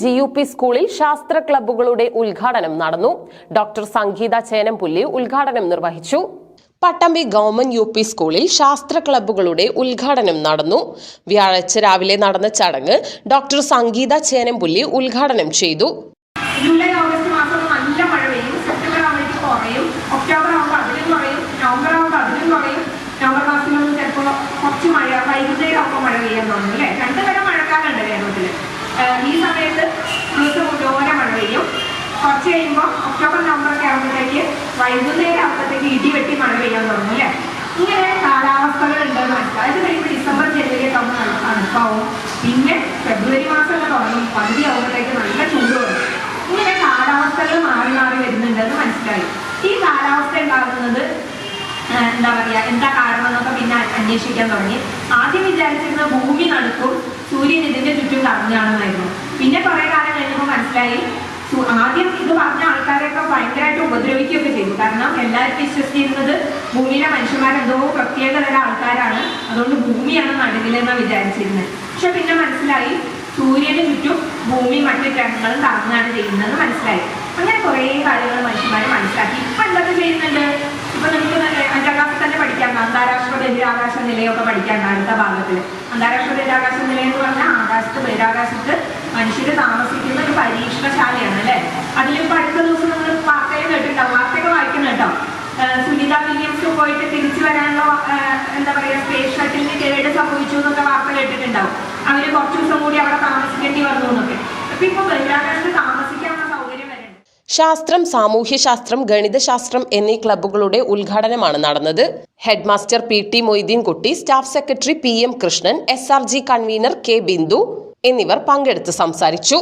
GUP സ്കൂളിൽ ശാസ്ത്ര ക്ലബ്ബുകളുടെ ഉദ്ഘാടനം നടന്നു. ഡോക്ടർ സംഗീത ചേനംപുല്ലി ഉദ്ഘാടനം നിർവഹിച്ചു. പട്ടാമ്പി ഗവൺമെന്റ് UP സ്കൂളിൽ ശാസ്ത്ര ക്ലബ്ബുകളുടെ ഉദ്ഘാടനം നടന്നു. വ്യാഴാഴ്ച രാവിലെ നടന്ന ചടങ്ങ് ഡോക്ടർ സംഗീത ചേനംപുല്ലി ഉദ്ഘാടനം ചെയ്തു. ജൂലൈ ഓഗസ്റ്റ് മാസം നല്ല മഴ പെയ്യും. സെപ്റ്റംബർ ആവുമ്പോഴേക്ക് കുറയും. ഒക്ടോബർ ആകുമ്പോൾ അതിലും കുറയും. നവംബർ ആകുമ്പോൾ അതിലും കുറയും. നവംബർ മാസത്തിലൊന്നും ചിലപ്പോൾ കുറച്ച് മഴ വൈകുന്നേരം ആകുമ്പോൾ മഴ പെയ്യാൻ തുടങ്ങും അല്ലേ. രണ്ടു തരം മഴക്കാലുണ്ട് കേരളത്തിൽ. ഈ സമയത്ത് ദിവസം മുഴുവൻ മഴ പെയ്യും. കുറച്ച് കഴിയുമ്പോൾ ഒക്ടോബർ നവംബറൊക്കെ ആകുമ്പോഴത്തേക്ക് വൈകുന്നേരം ആകുമ്പോഴത്തേക്ക് ഇടിവെട്ടി മഴ പെയ്യാൻ തുടങ്ങും അല്ലേ. ഇങ്ങനെ കാലാവസ്ഥകൾ ഉണ്ടെന്ന് മനസ്സിലാവും. അത് കഴിയുമ്പോൾ ഡിസംബർ ജനുവരി ഒക്കെ ആകുമ്പോൾ തണുപ്പാവും. പിന്നെ ഫെബ്രുവരി മാസമൊക്കെ തുടങ്ങും. പകുതി ആകുമ്പോഴത്തേക്ക് നല്ല ചൂട് തുടങ്ങും. ഇങ്ങനെ കാലാവസ്ഥകൾ മാറി മാറി വരുന്നുണ്ടെന്ന് മനസ്സിലായി. ഈ കാലാവസ്ഥ ഉണ്ടാകുന്നത് എന്താ പറയുക, എന്താ കാരണം എന്നൊക്കെ പിന്നെ അന്വേഷിക്കാൻ തുടങ്ങി. ആദ്യം വിചാരിച്ചിരുന്ന ഭൂമി നടുക്കും സൂര്യൻ ഇതിന്റെ ചുറ്റും കറങ്ങുകയാണെന്നായിരുന്നു. പിന്നെ കുറെ കാലം കഴിഞ്ഞപ്പോൾ മനസ്സിലായി ആദ്യം ഇത് പറഞ്ഞ ആൾക്കാരെയൊക്കെ ഭയങ്കരമായിട്ട് ഉപദ്രവിക്കുകയൊക്കെ ചെയ്തു. കാരണം എല്ലാവരും വിശ്വസിച്ചിരുന്നത് ഭൂമിയിലെ മനുഷ്യന്മാരെന്തോ പ്രത്യേക തരം ആൾക്കാരാണ്, അതുകൊണ്ട് ഭൂമിയാണ് നടുവിലെന്നാണ് വിചാരിച്ചിരുന്നത്. പക്ഷെ പിന്നെ മനസ്സിലായി സൂര്യന് ചുറ്റും ഭൂമി മറ്റു ഗ്രഹങ്ങളും കറങ്ങാണ് ചെയ്യുന്നതെന്ന് മനസ്സിലായി. അങ്ങനെ കുറേ കാര്യങ്ങൾ മനുഷ്യന്മാർ മനസ്സിലാക്കി. ഇപ്പൊ എന്തൊക്കെ ചെയ്യുന്നുണ്ട്? ഇപ്പൊ നമുക്ക് 5ാം ക്ലാസ്സിൽ തന്നെ പഠിക്കാം. അന്താരാഷ്ട്ര ബഹിരാകാശ നിലയൊക്കെ പഠിക്കാണ്ട് അടുത്ത ഭാഗത്തിൽ. അന്താരാഷ്ട്ര ബഹിരാകാശ നിലയം എന്ന് പറഞ്ഞാൽ ആകാശത്ത് ബഹിരാകാശത്ത് മനുഷ്യർ താമസിക്കുന്ന ഒരു പരീക്ഷണശാലയാണ് അല്ലെ. അതിലിപ്പോ അടുത്ത ദിവസം നമ്മൾ വാർത്തയിൽ കേട്ടിട്ടുണ്ടാവും. വാർത്തയൊക്കെ വായിക്കുന്ന കേട്ടോ. സുനിത വില്യംസ് പോയിട്ട് തിരിച്ചു വരാനുള്ള എന്താ പറയുക സ്പേസ് ഷട്ടിലിന് കേട് സംഭവിച്ചു എന്നൊക്കെ വാർത്ത കേട്ടിട്ടുണ്ടാവും. അവര് കുറച്ചു ദിവസം കൂടി അവിടെ താമസിക്കേണ്ടി വന്നു എന്നൊക്കെ. അപ്പൊ ഇപ്പൊ ബഹിരാകാശത്ത് താമസിക്കാനുള്ള സൗകര്യം വരുന്നുണ്ട്. ശാസ്ത്രം, സാമൂഹ്യശാസ്ത്രം, ഗണിതശാസ്ത്രം എന്നീ ക്ലബ്ബുകളുടെ ഉദ്ഘാടനമാണ് നടന്നത്. ഹെഡ് മാസ്റ്റർ PT മൊയ്തീൻ കുട്ടി, staff secretary PM Krishnan, SRG convener K Bindu എന്നിവർ പങ്കെടുത്ത് സംസാരിച്ചു.